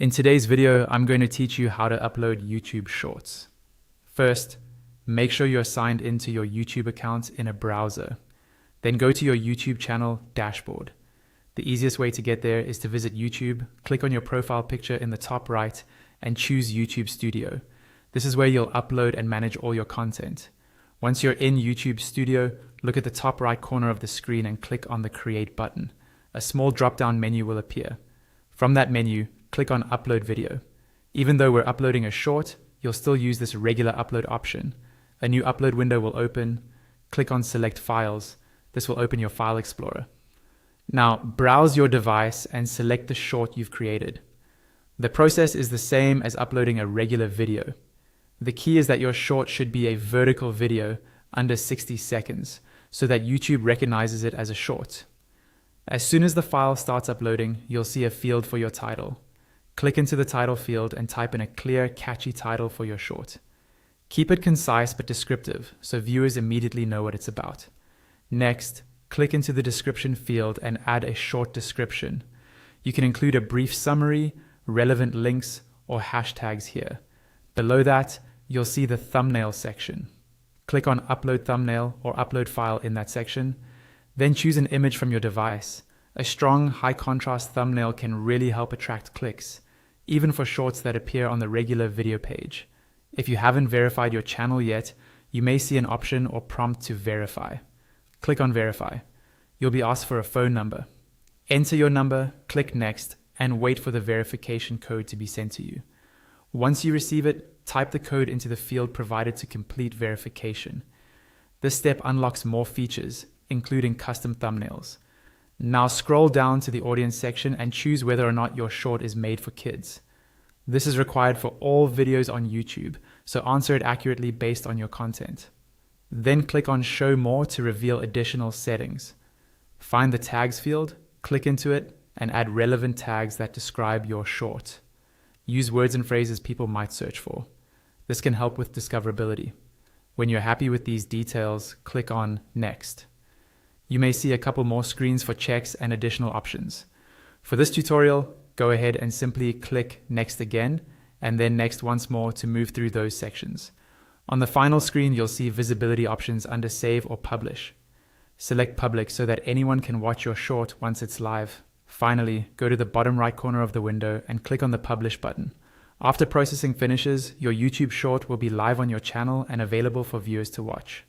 In today's video, I'm going to teach you how to upload YouTube Shorts. First, make sure you're signed into your YouTube account in a browser. Then go to your YouTube channel dashboard. The easiest way to get there is to visit YouTube, click on your profile picture in the top right, and choose YouTube Studio. This is where you'll upload and manage all your content. Once you're in YouTube Studio, look at the top right corner of the screen and click on the Create button. A small drop-down menu will appear. From that menu, click on Upload Video. Even though we're uploading a short, you'll still use this regular upload option. A new upload window will open. Click on Select Files. This will open your File Explorer. Now, browse your device and select the short you've created. The process is the same as uploading a regular video. The key is that your short should be a vertical video under 60 seconds so that YouTube recognizes it as a short. As soon as the file starts uploading, you'll see a field for your title. Click into the title field and type in a clear, catchy title for your short. Keep it concise but descriptive so viewers immediately know what it's about. Next, click into the description field and add a short description. You can include a brief summary, relevant links, or hashtags here. Below that, you'll see the thumbnail section. Click on Upload Thumbnail or Upload File in that section. Then choose an image from your device. A strong, high-contrast thumbnail can really help attract clicks, even for shorts that appear on the regular video page. If you haven't verified your channel yet, you may see an option or prompt to verify. Click on Verify. You'll be asked for a phone number. Enter your number, click Next, and wait for the verification code to be sent to you. Once you receive it, type the code into the field provided to complete verification. This step unlocks more features, including custom thumbnails. Now scroll down to the audience section and choose whether or not your short is made for kids. This is required for all videos on YouTube, so answer it accurately based on your content. Then click on Show More to reveal additional settings. Find the Tags field, click into it, and add relevant tags that describe your short. Use words and phrases people might search for. This can help with discoverability. When you're happy with these details, click on Next. You may see a couple more screens for checks and additional options. For this tutorial, go ahead and simply click Next again, and then Next once more to move through those sections. On the final screen, you'll see visibility options under Save or Publish. Select Public so that anyone can watch your short once it's live. Finally, go to the bottom right corner of the window and click on the Publish button. After processing finishes, your YouTube short will be live on your channel and available for viewers to watch.